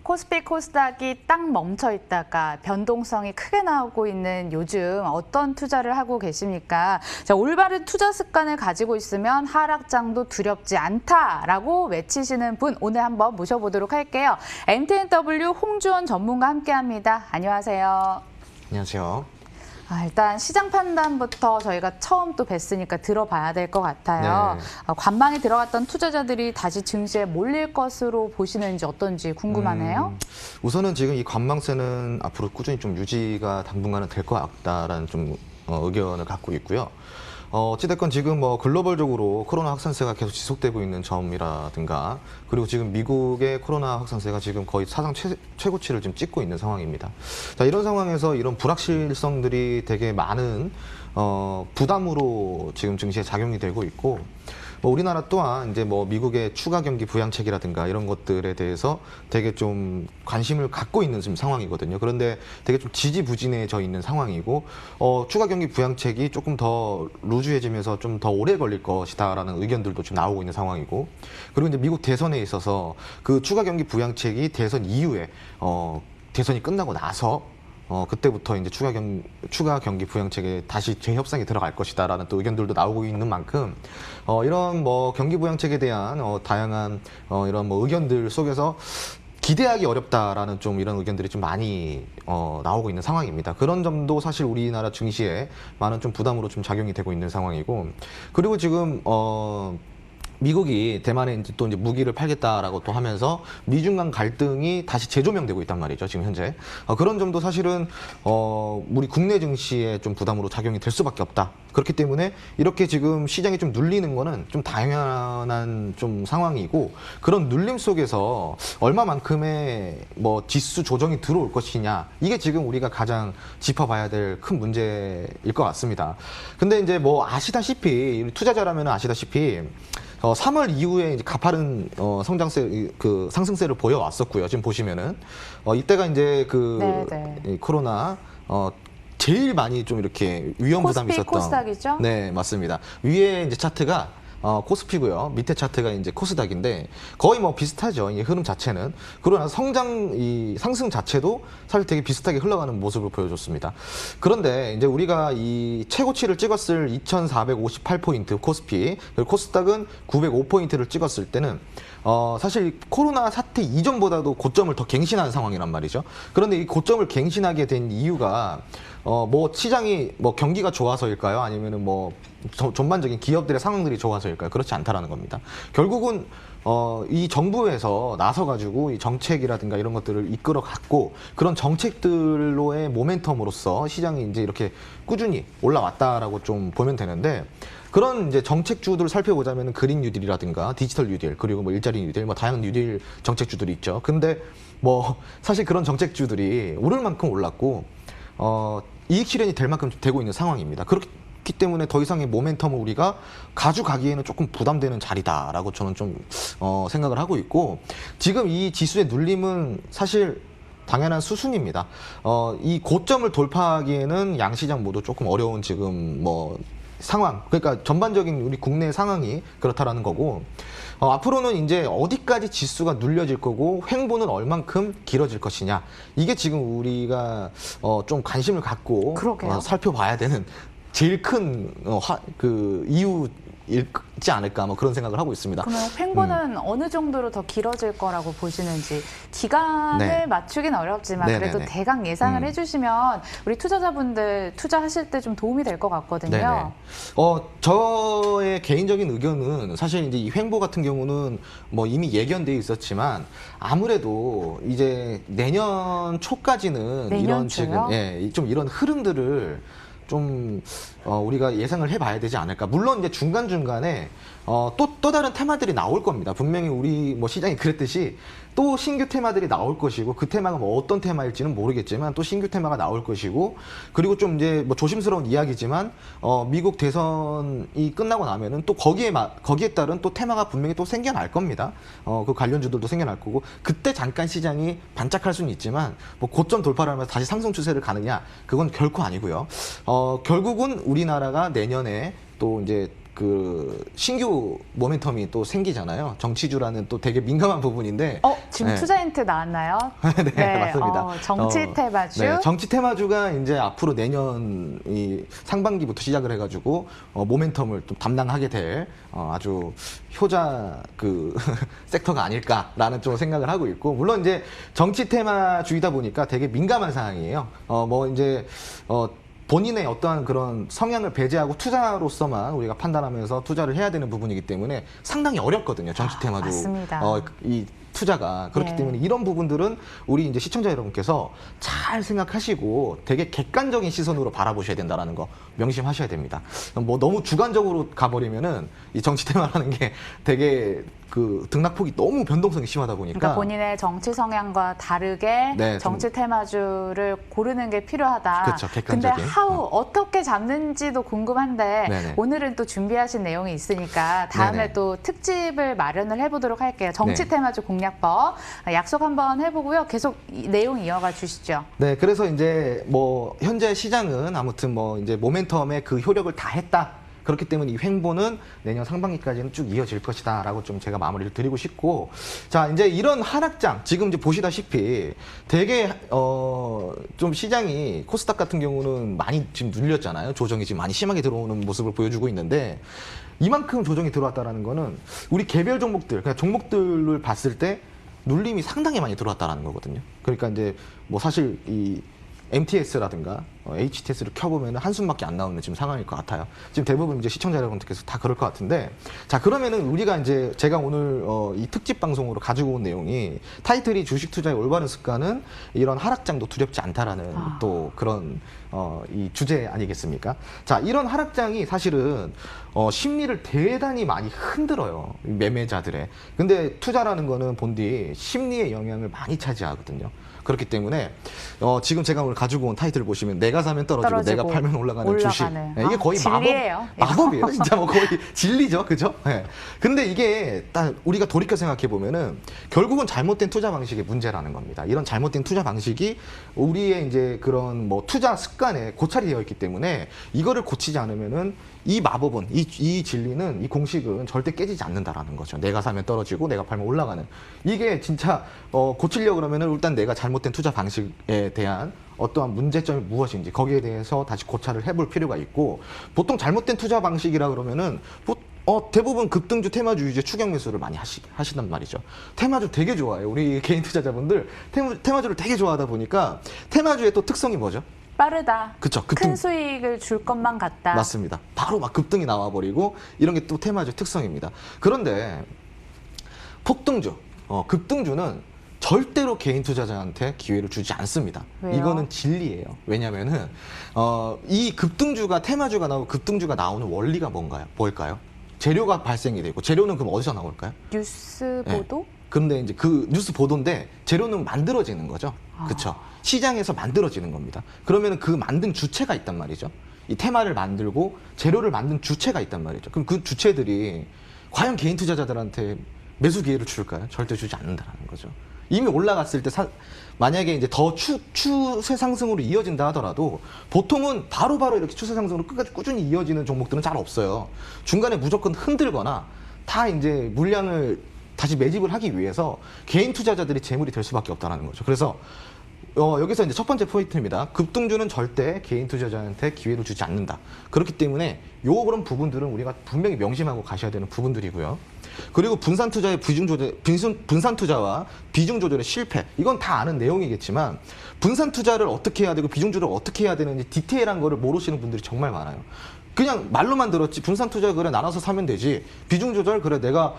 코스피 코스닥이 딱 멈춰 있다가 변동성이 크게 나오고 있는 요즘 어떤 투자를 하고 계십니까? 자, 올바른 투자 습관을 가지고 있으면 하락장도 두렵지 않다라고 외치시는 분 오늘 한번 모셔보도록 할게요. MTNW 홍주원 전문가 함께합니다. 안녕하세요. 안녕하세요. 일단 시장 판단부터 저희가 처음 또 뵀으니까 들어봐야 될 것 같아요. 네. 관망에 들어갔던 투자자들이 다시 증시에 몰릴 것으로 보시는지 어떤지 궁금하네요. 우선은 지금 이 관망세는 앞으로 꾸준히 좀 유지가 당분간은 될 것 같다라는 좀 의견을 갖고 있고요. 어찌됐건 지금 뭐 글로벌적으로 코로나 확산세가 계속 지속되고 있는 점이라든가 그리고 지금 미국의 코로나 확산세가 지금 거의 사상 최고치를 지금 찍고 있는 상황입니다. 자, 이런 상황에서 이런 불확실성들이 되게 많은 부담으로 지금 증시에 작용이 되고 있고 뭐 우리나라 또한 이제 뭐 미국의 추가 경기 부양책이라든가 이런 것들에 대해서 되게 좀 관심을 갖고 있는 지금 상황이거든요. 그런데 되게 좀 지지부진해져 있는 상황이고 추가 경기 부양책이 조금 더 루즈해지면서 좀 더 오래 걸릴 것이다라는 의견들도 좀 나오고 있는 상황이고 그리고 이제 미국 대선에 있어서 그 추가 경기 부양책이 대선 이후에 대선이 끝나고 나서 그때부터 이제 추가 경기 부양책에 다시 재협상이 들어갈 것이다라는 또 의견들도 나오고 있는 만큼 이런 뭐 경기 부양책에 대한 다양한 이런 뭐 의견들 속에서 기대하기 어렵다라는 좀 이런 의견들이 좀 많이 나오고 있는 상황입니다. 그런 점도 사실 우리나라 증시에 많은 좀 부담으로 좀 작용이 되고 있는 상황이고 그리고 지금 미국이 대만에 이제 또 이제 무기를 팔겠다라고 또 하면서 미중 간 갈등이 다시 재조명되고 있단 말이죠. 지금 현재 그런 점도 사실은 우리 국내 증시에 좀 부담으로 작용이 될 수밖에 없다. 그렇기 때문에 이렇게 지금 시장이 좀 눌리는 거는 좀 당연한 좀 상황이고 그런 눌림 속에서 얼마만큼의 뭐 지수 조정이 들어올 것이냐 이게 지금 우리가 가장 짚어봐야 될 큰 문제일 것 같습니다. 근데 이제 뭐 아시다시피 투자자라면 아시다시피 3월 이후에 이제 가파른 성장세, 그 상승세를 보여왔었고요. 지금 보시면은 이때가 이제 이 코로나 제일 많이 좀 이렇게 위험 부담이 있었던 코스닥이죠? 네, 맞습니다. 위에 이제 차트가 코스피고요. 밑에 차트가 이제 코스닥인데 거의 뭐 비슷하죠. 이 흐름 자체는. 그러나 이 상승 자체도 사실 되게 비슷하게 흘러가는 모습을 보여줬습니다. 그런데 이제 우리가 이 최고치를 찍었을 2,458포인트 코스피, 그리고 코스닥은 905포인트를 찍었을 때는 사실 코로나 사태 이전보다도 고점을 더 갱신한 상황이란 말이죠. 그런데 이 고점을 갱신하게 된 이유가 뭐 시장이 뭐 경기가 좋아서일까요? 아니면은 뭐 전반적인 기업들의 상황들이 좋아서일까요? 그렇지 않다라는 겁니다. 결국은 이 정부에서 나서가지고 이 정책이라든가 이런 것들을 이끌어갔고 그런 정책들로의 모멘텀으로서 시장이 이제 이렇게 꾸준히 올라왔다라고 좀 보면 되는데 그런 이제 정책주들을 살펴보자면 그린 뉴딜이라든가 디지털 뉴딜 그리고 뭐 일자리 뉴딜 뭐 다양한 뉴딜 정책주들이 있죠. 근데 뭐 사실 그런 정책주들이 오를 만큼 올랐고 이익 실현이 될 만큼 되고 있는 상황입니다. 그렇기 때문에 더 이상의 모멘텀을 우리가 가져가기에는 조금 부담되는 자리다라고 저는 좀 생각을 하고 있고 지금 이 지수의 눌림은 사실 당연한 수순입니다. 이 고점을 돌파하기에는 양시장 모두 조금 어려운 지금 뭐 상황, 그러니까 전반적인 우리 국내 상황이 그렇다라는 거고 앞으로는 이제 어디까지 지수가 눌려질 거고 횡보는 얼만큼 길어질 것이냐 이게 지금 우리가 좀 관심을 갖고 살펴봐야 되는 제일 큰 이유일지 않을까 뭐 그런 생각을 하고 있습니다. 그러면 횡보는 어느 정도로 더 길어질 거라고 보시는지 기간을 맞추긴 어렵지만 그래도 대강 예상을 해주시면 우리 투자자분들 투자하실 때 좀 도움이 될 것 같거든요. 저의 개인적인 의견은 사실 이제 이 횡보 같은 경우는 뭐 이미 예견돼 있었지만 아무래도 이제 내년 초까지는 이런 지금 좀 이런 흐름들을 좀 우리가 예상을 해봐야 되지 않을까. 물론 이제 중간중간에 또 다른 테마들이 나올 겁니다. 분명히 우리 뭐 시장이 그랬듯이 또 신규 테마들이 나올 것이고 그 테마가 뭐 어떤 테마일지는 모르겠지만 또 신규 테마가 나올 것이고 그리고 좀 이제 뭐 조심스러운 이야기지만 미국 대선이 끝나고 나면은 또 거기에 따른 또 테마가 분명히 또 생겨날 겁니다. 그 관련주들도 생겨날 거고 그때 잠깐 시장이 반짝할 수는 있지만 뭐 고점 돌파를 하면서 다시 상승 추세를 가느냐 그건 결코 아니고요. 결국은 우리나라가 내년에 또 이제 그 신규 모멘텀이 또 생기잖아요. 정치주라는 또 되게 민감한 부분인데. 지금 네. 투자 힌트 나왔나요? 네, 맞습니다. 정치 테마주. 네, 정치 테마주가 이제 앞으로 내년 이 상반기부터 시작을 해가지고 모멘텀을 좀 담당하게 될 아주 효자 그 섹터가 아닐까라는 좀 생각을 하고 있고, 물론 이제 정치 테마주이다 보니까 되게 민감한 사항이에요. 뭐 이제 본인의 어떠한 그런 성향을 배제하고 투자로서만 우리가 판단하면서 투자를 해야 되는 부분이기 때문에 상당히 어렵거든요. 정치 테마주 맞습니다. 이 투자가. 그렇기 네. 때문에 이런 부분들은 우리 이제 시청자 여러분께서 잘 생각하시고 되게 객관적인 시선으로 바라보셔야 된다라는 거 명심하셔야 됩니다. 뭐 너무 주관적으로 가버리면은 이 정치 테마라는 게 되게 그 등락폭이 너무 변동성이 심하다 보니까. 그러니까 본인의 정치 성향과 다르게 네, 정치 테마주를 고르는 게 필요하다. 그렇죠, 근데 객관적인. 어떻게 잡는지도 궁금한데 네네. 오늘은 또 준비하신 내용이 있으니까 다음에 네네. 또 특집을 마련을 해보도록 할게요. 정치 네. 테마주 공략법 약속 한번 해보고요. 계속 내용 이어가 주시죠. 네, 그래서 이제 뭐 현재 시장은 아무튼 뭐 이제 모멘텀의 그 효력을 다 했다. 그렇기 때문에 이 횡보는 내년 상반기까지는 쭉 이어질 것이다라고 좀 제가 마무리를 드리고 싶고, 자 이제 이런 하락장 지금 이제 보시다시피 되게 좀 시장이 코스닥 같은 경우는 많이 지금 눌렸잖아요. 조정이 지금 많이 심하게 들어오는 모습을 보여주고 있는데, 이만큼 조정이 들어왔다라는 거는 우리 개별 종목들, 그냥 종목들을 봤을 때 눌림이 상당히 많이 들어왔다라는 거거든요. 그러니까 이제 뭐 사실 이 MTS라든가 HTS를 켜보면 한숨밖에 안 나오는 지금 상황일 것 같아요. 지금 대부분 이제 시청자 여러분들께서 다 그럴 것 같은데, 자 그러면은 우리가 이제 제가 오늘 이 특집 방송으로 가지고 온 내용이 타이틀이 주식 투자의 올바른 습관은 이런 하락장도 두렵지 않다라는 또 그런 이 주제 아니겠습니까? 자 이런 하락장이 사실은 심리를 대단히 많이 흔들어요, 매매자들의. 근데 투자라는 거는 본디 심리의 영향을 많이 차지하거든요. 그렇기 때문에 지금 제가 오늘 가지고 온 타이틀을 보시면 내가 사면 떨어지고 내가 팔면 올라가는 주식. 네, 이게 거의 진리예요. 마법이에요. 진짜 뭐 거의 진리죠. 그죠? 네. 근데 이게 딱 우리가 돌이켜 생각해 보면은 결국은 잘못된 투자 방식의 문제라는 겁니다. 이런 잘못된 투자 방식이 우리의 이제 그런 뭐 투자 습관에 고찰이 되어 있기 때문에 이거를 고치지 않으면은 이 마법은, 이 진리는, 이 공식은 절대 깨지지 않는다라는 거죠. 내가 사면 떨어지고 내가 팔면 올라가는. 이게 진짜 고치려고 그러면은 일단 내가 잘못된 투자 방식에 대한 어떠한 문제점이 무엇인지 거기에 대해서 다시 고찰을 해볼 필요가 있고, 보통 잘못된 투자 방식이라 그러면은 대부분 급등주, 테마주 위주의 추격 매수를 많이 하시단 말이죠. 테마주 되게 좋아해요. 우리 개인 투자자분들 테마주를 되게 좋아하다 보니까 테마주의 또 특성이 뭐죠? 빠르다. 그쵸, 큰 수익을 줄 것만 같다. 맞습니다. 바로 막 급등이 나와버리고 이런 게 또 테마주 특성입니다. 그런데 폭등주, 급등주는 절대로 개인 투자자한테 기회를 주지 않습니다. 왜요? 이거는 진리예요. 왜냐면은 이 급등주가, 테마주가 나오고 급등주가 나오는 원리가 뭘까요? 재료가 발생이 되고, 재료는 그럼 어디서 나올까요? 뉴스 네. 보도? 근데 이제 그 뉴스 보도인데 재료는 만들어지는 거죠. 그렇죠. 시장에서 만들어지는 겁니다. 그러면 그 만든 주체가 있단 말이죠. 이 테마를 만들고 재료를 만든 주체가 있단 말이죠. 그럼 그 주체들이 과연 개인 투자자들한테 매수 기회를 줄까요? 절대 주지 않는다는 거죠. 이미 올라갔을 때 만약에 이제 더 추세 상승으로 이어진다 하더라도 보통은 바로바로 이렇게 추세 상승으로 끝까지 꾸준히 이어지는 종목들은 잘 없어요. 중간에 무조건 흔들거나 다 이제 물량을 다시 매집을 하기 위해서 개인 투자자들이 재물이 될 수밖에 없다는 거죠. 그래서 여기서 이제 첫 번째 포인트입니다. 급등주는 절대 개인 투자자한테 기회를 주지 않는다. 그렇기 때문에 그런 부분들은 우리가 분명히 명심하고 가셔야 되는 부분들이고요. 그리고 분산 투자의 분산 투자와 비중 조절의 실패, 이건 다 아는 내용이겠지만 분산 투자를 어떻게 해야 되고 비중 조절을 어떻게 해야 되는지 디테일한 거를 모르시는 분들이 정말 많아요. 그냥 말로만 들었지, 분산 투자 그래 나눠서 사면 되지, 비중 조절 그래 내가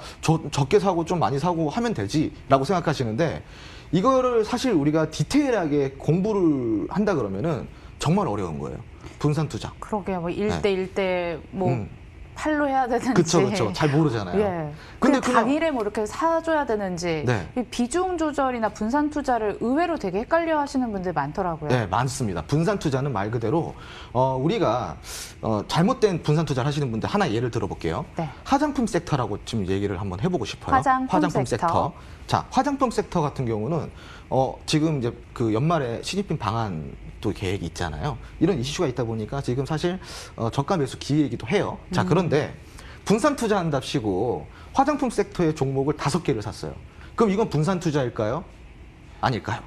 적게 사고 좀 많이 사고 하면 되지 라고 생각하시는데, 이거를 사실 우리가 디테일하게 공부를 한다 그러면은 정말 어려운 거예요. 분산 투자. 그러게요. 뭐 1대1대 뭐 팔로 해야 되는지. 그렇죠. 잘 모르잖아요. 예. 근데 근데 당일에 뭐 이렇게 사줘야 되는지. 네. 이 비중 조절이나 분산 투자를 의외로 되게 헷갈려 하시는 분들 많더라고요. 네, 많습니다. 분산 투자는 말 그대로 우리가 잘못된 분산 투자를 하시는 분들 하나 예를 들어볼게요. 네. 화장품 섹터라고 지금 얘기를 한번 해보고 싶어요. 화장품 섹터. 자, 화장품 섹터 같은 경우는 지금 이제 그 연말에 시진핑 방한 또 계획이 있잖아요. 이런 이슈가 있다 보니까 지금 사실 저가 매수 기회이기도 해요. 자, 그런데 분산 투자한답시고 화장품 섹터의 종목을 5개를 샀어요. 그럼 이건 분산 투자일까요? 아닐까요?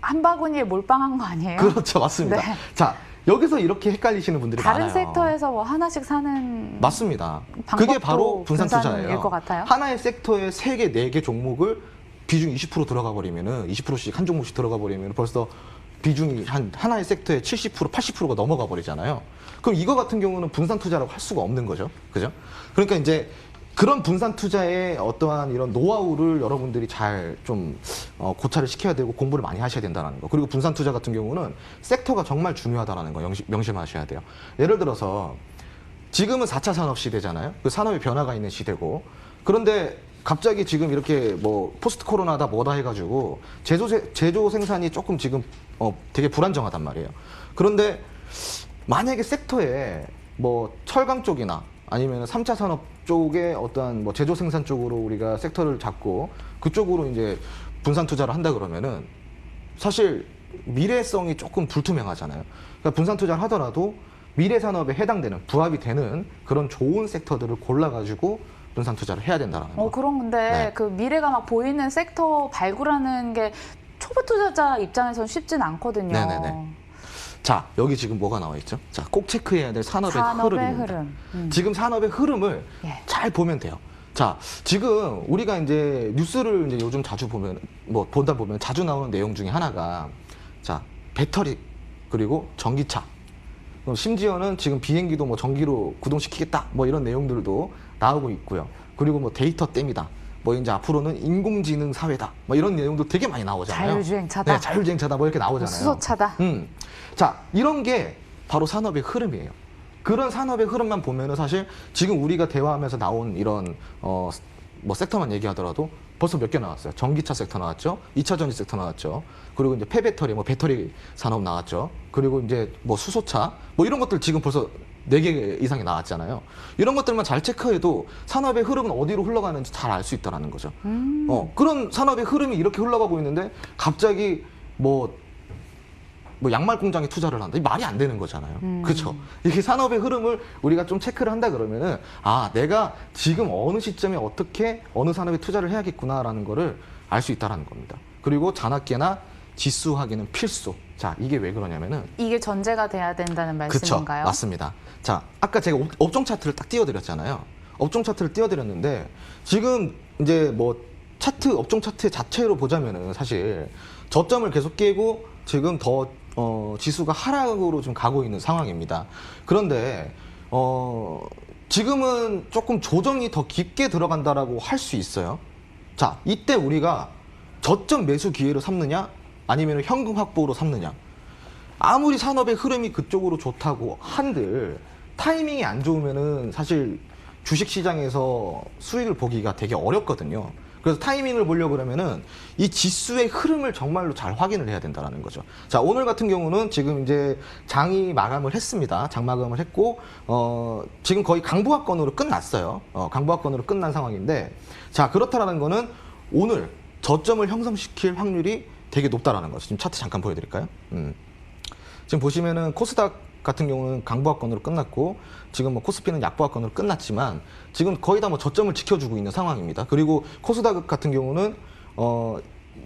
한 바구니에 몰빵한 거 아니에요? 그렇죠, 맞습니다. 네. 자, 여기서 이렇게 헷갈리시는 분들이 다른 많아요. 섹터에서 뭐 하나씩 사는 맞습니다. 방법도 그게 바로 분산 분산일 투자예요. 것 같아요. 하나의 섹터에 3개, 4개 종목을 비중 20% 들어가 버리면은 20%씩 한 종목씩 들어가 버리면 벌써 비중이 하나의 섹터에 70%, 80%가 넘어가 버리잖아요. 그럼 이거 같은 경우는 분산 투자라고 할 수가 없는 거죠. 그죠? 그러니까 이제 그런 분산 투자의 어떠한 이런 노하우를 여러분들이 잘 좀 고찰을 시켜야 되고 공부를 많이 하셔야 된다는 거. 그리고 분산 투자 같은 경우는 섹터가 정말 중요하다는 거 명심하셔야 돼요. 예를 들어서 지금은 4차 산업 시대잖아요. 그 산업의 변화가 있는 시대고. 그런데 갑자기 지금 이렇게 뭐 포스트 코로나다 뭐다 해가지고 제조 생산이 조금 지금 되게 불안정하단 말이에요. 그런데 만약에 섹터에 뭐 철강 쪽이나 아니면 3차 산업 쪽에 어떠한 뭐 제조 생산 쪽으로 우리가 섹터를 잡고 그쪽으로 이제 분산 투자를 한다 그러면은 사실 미래성이 조금 불투명하잖아요. 그러니까 분산 투자를 하더라도 미래 산업에 해당되는 부합이 되는 그런 좋은 섹터들을 골라가지고 분산 투자를 해야 된다는 거. 그럼 근데 네. 그 미래가 막 보이는 섹터 발굴하는 게 초보 투자자 입장에서는 쉽진 않거든요. 네네네. 자, 여기 지금 뭐가 나와 있죠? 자, 꼭 체크해야 될 산업의 흐름입니다. 흐름. 지금 산업의 흐름을 예. 잘 보면 돼요. 자, 지금 우리가 이제 뉴스를 이제 요즘 자주 보면 보다 보면 자주 나오는 내용 중에 하나가 자, 배터리 그리고 전기차. 심지어는 지금 비행기도 뭐 전기로 구동시키겠다. 뭐 이런 내용들도 나오고 있고요. 그리고 뭐 데이터 댐이다. 뭐 이제 앞으로는 인공지능 사회다. 뭐 이런 내용도 되게 많이 나오잖아요. 자율주행차다. 네, 자율주행차다. 뭐 이렇게 나오잖아요. 수소차다. 자, 이런 게 바로 산업의 흐름이에요. 그런 산업의 흐름만 보면은 사실 지금 우리가 대화하면서 나온 이런 뭐 섹터만 얘기하더라도 벌써 몇 개 나왔어요. 전기차 섹터 나왔죠. 2차 전지 sek터 나왔죠. 그리고 이제 폐배터리, 뭐 배터리 산업 나왔죠. 그리고 이제 뭐 수소차, 뭐 이런 것들 지금 벌써 4개 이상이 나왔잖아요. 이런 것들만 잘 체크해도 산업의 흐름은 어디로 흘러가는지 잘 알 수 있다는 거죠. 그런 산업의 흐름이 이렇게 흘러가고 있는데 갑자기 뭐 양말 공장에 투자를 한다. 이 말이 안 되는 거잖아요. 그렇죠? 이게 산업의 흐름을 우리가 좀 체크를 한다 그러면은 내가 지금 어느 시점에 어떻게 어느 산업에 투자를 해야겠구나라는 거를 알 수 있다라는 겁니다. 그리고 잔학계나 지수하기는 필수. 자, 이게 왜 그러냐면은 이게 전제가 돼야 된다는 그쵸, 말씀인가요? 맞습니다. 자, 아까 제가 업종 차트를 딱 띄워드렸잖아요. 업종 차트를 띄워드렸는데 지금 이제 뭐 업종 차트 자체로 보자면은 사실 저점을 계속 깨고 지금 더 지수가 하락으로 좀 가고 있는 상황입니다. 그런데 지금은 조금 조정이 더 깊게 들어간다라고 할 수 있어요. 자, 이때 우리가 저점 매수 기회로 삼느냐 아니면 현금 확보로 삼느냐. 아무리 산업의 흐름이 그쪽으로 좋다고 한들 타이밍이 안 좋으면은 사실 주식시장에서 수익을 보기가 되게 어렵거든요. 그래서 타이밍을 보려고 그러면은 이 지수의 흐름을 정말로 잘 확인을 해야 된다는 거죠. 자, 오늘 같은 경우는 지금 이제 장이 마감을 했습니다. 장 마감을 했고, 지금 거의 강보합권으로 끝났어요. 강보합권으로 끝난 상황인데, 자, 그렇다라는 거는 오늘 저점을 형성시킬 확률이 되게 높다라는 거죠. 지금 차트 잠깐 보여드릴까요? 지금 보시면은 코스닥 같은 경우는 강보합권으로 끝났고 지금 뭐 코스피는 약보합권으로 끝났지만 지금 거의 다 뭐 저점을 지켜주고 있는 상황입니다. 그리고 코스닥 같은 경우는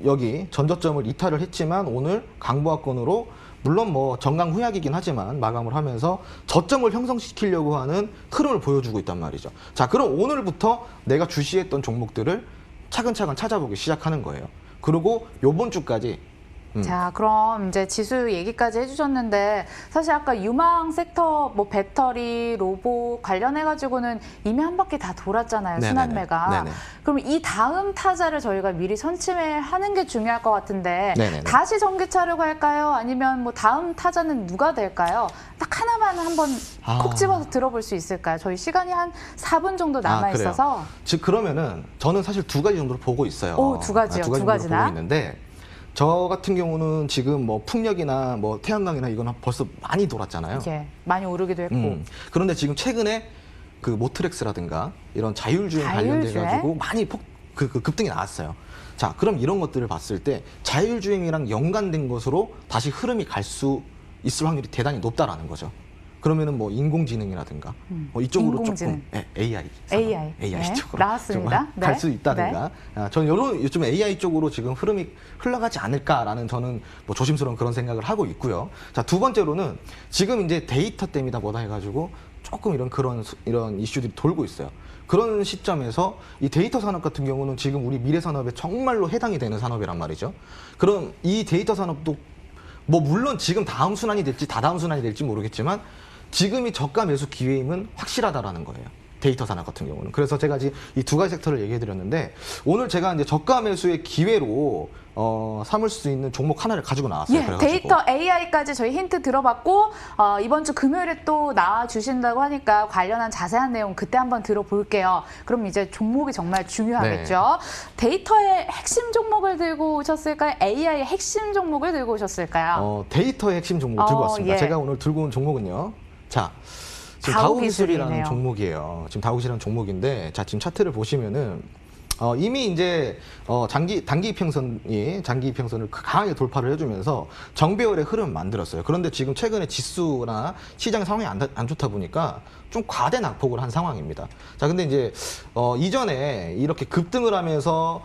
여기 전저점을 이탈을 했지만 오늘 강보합권으로 물론 뭐 정강 후약이긴 하지만 마감을 하면서 저점을 형성시키려고 하는 흐름을 보여주고 있단 말이죠. 자, 그럼 오늘부터 내가 주시했던 종목들을 차근차근 찾아보기 시작하는 거예요. 그리고 요번 주까지 자, 그럼 이제 지수 얘기까지 해주셨는데 사실 아까 유망 섹터, 뭐 배터리, 로봇 관련해가지고는 이미 한 바퀴 다 돌았잖아요. 네네네. 순환매가. 네네. 그럼 이 다음 타자를 저희가 미리 선침해하는 게 중요할 것 같은데 네네네. 다시 전기차로 갈까요? 아니면 뭐 다음 타자는 누가 될까요? 딱 하나만 한번 콕 집어서 들어볼 수 있을까요? 저희 시간이 한 4분 정도 남아 있어서. 즉 그러면은 저는 사실 2가지 정도로 보고 있어요. 오, 2가지요. 2가지 2가지나? 정도로 보고 있는데 저 같은 경우는 지금 뭐 풍력이나 뭐 태양광이나 이거는 벌써 많이 돌았잖아요. 예, 많이 오르기도 했고. 그런데 지금 최근에 그 모트렉스라든가 이런 자율주행 관련돼 가지고 많이 급등이 나왔어요. 자, 그럼 이런 것들을 봤을 때 자율주행이랑 연관된 것으로 다시 흐름이 갈 수 있을 확률이 대단히 높다라는 거죠. 그러면은 뭐 인공지능이라든가 뭐 이쪽으로 인공지능. 조금 AI 네. 쪽으로 나왔습니다. 네. 갈 수 있다든가. 저는 요즘 AI 쪽으로 지금 흐름이 흘러가지 않을까라는 저는 뭐 조심스러운 그런 생각을 하고 있고요. 자, 두 번째로는 지금 이제 데이터 때문이다 뭐다 해가지고 조금 이런 이슈들이 돌고 있어요. 그런 시점에서 이 데이터 산업 같은 경우는 지금 우리 미래 산업에 정말로 해당이 되는 산업이란 말이죠. 그럼 이 데이터 산업도 뭐 물론 지금 다음 순환이 될지 다다음 순환이 될지 모르겠지만 지금이 저가 매수 기회임은 확실하다라는 거예요. 데이터 산업 같은 경우는. 그래서 제가 지금 이 두 가지 섹터를 얘기해 드렸는데 오늘 제가 이제 저가 매수의 기회로 삼을 수 있는 종목 하나를 가지고 나왔어요. 예, 그래가지고. 데이터 AI까지 저희 힌트 들어봤고 이번 주 금요일에 또 나와주신다고 하니까 관련한 자세한 내용 그때 한번 들어볼게요. 그럼 이제 종목이 정말 중요하겠죠. 데이터의 핵심 종목을 들고 오셨을까요? AI의 핵심 종목을 들고 오셨을까요? 데이터의 핵심 종목을 들고 왔습니다. 예. 제가 오늘 들고 온 종목은요. 자, 지금 다우기술이네요. 다우기술이라는 종목이에요. 지금 다우기술이라는 종목인데, 자, 지금 차트를 보시면은 이미 이제 단기 이평선을 강하게 돌파를 해주면서 정배열의 흐름을 만들었어요. 그런데 지금 최근에 지수나 시장 상황이 안 좋다 보니까 좀 과대 낙폭을 한 상황입니다. 자, 근데 이제 이전에 이렇게 급등을 하면서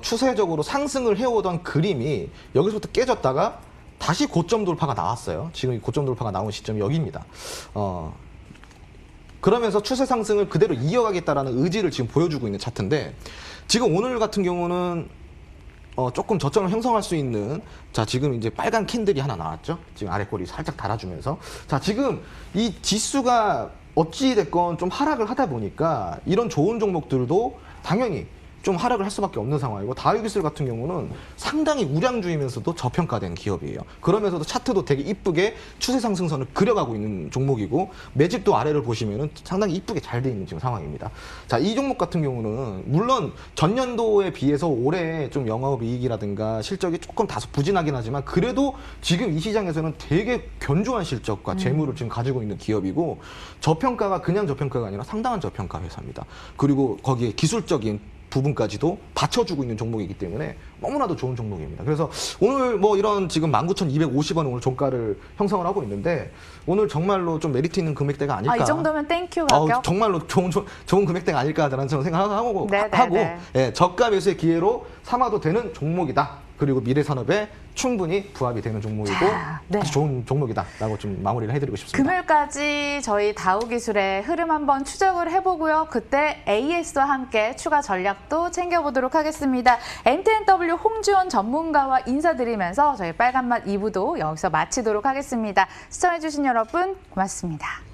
추세적으로 상승을 해오던 그림이 여기서부터 깨졌다가 다시 고점 돌파가 나왔어요. 지금 이 고점 돌파가 나온 시점이 여기입니다. 그러면서 추세 상승을 그대로 이어가겠다라는 의지를 지금 보여주고 있는 차트인데 지금 오늘 같은 경우는 조금 저점을 형성할 수 있는 자 지금 이제 빨간 캔들이 하나 나왔죠. 지금 아래 꼬리 살짝 달아주면서 자 지금 이 지수가 어찌 됐건 좀 하락을 하다 보니까 이런 좋은 종목들도 당연히 좀 하락을 할 수밖에 없는 상황이고 다우기술 같은 경우는 상당히 우량주이면서도 저평가된 기업이에요. 그러면서도 차트도 되게 이쁘게 추세 상승선을 그려가고 있는 종목이고 매집도 아래를 보시면은 상당히 이쁘게 잘 돼 있는 지금 상황입니다. 자, 이 종목 같은 경우는 물론 전년도에 비해서 올해 좀 영업이익이라든가 실적이 조금 다소 부진하긴 하지만 그래도 지금 이 시장에서는 되게 견조한 실적과 재물을 지금 가지고 있는 기업이고 저평가가 그냥 저평가가 아니라 상당한 저평가 회사입니다. 그리고 거기에 기술적인 부분까지도 받쳐주고 있는 종목이기 때문에 너무나도 좋은 종목입니다. 그래서 오늘 뭐 이런 지금 19,250원 오늘 종가를 형성을 하고 있는데 오늘 정말로 좀 메리트 있는 금액대가 아닐까. 이 정도면 땡큐 가격? 정말로 좋은 금액대가 아닐까라는 저는 생각을 하고 네네네. 예, 저가 매수의 기회로 삼아도 되는 종목이다. 그리고 미래산업에 충분히 부합이 되는 종목이고 자, 네. 아주 좋은 종목이다라고 좀 마무리를 해드리고 싶습니다. 금요일까지 저희 다우기술의 흐름 한번 추적을 해보고요. 그때 AS와 함께 추가 전략도 챙겨보도록 하겠습니다. NTNW 홍주원 전문가와 인사드리면서 저희 빨간맛 2부도 여기서 마치도록 하겠습니다. 시청해주신 여러분 고맙습니다.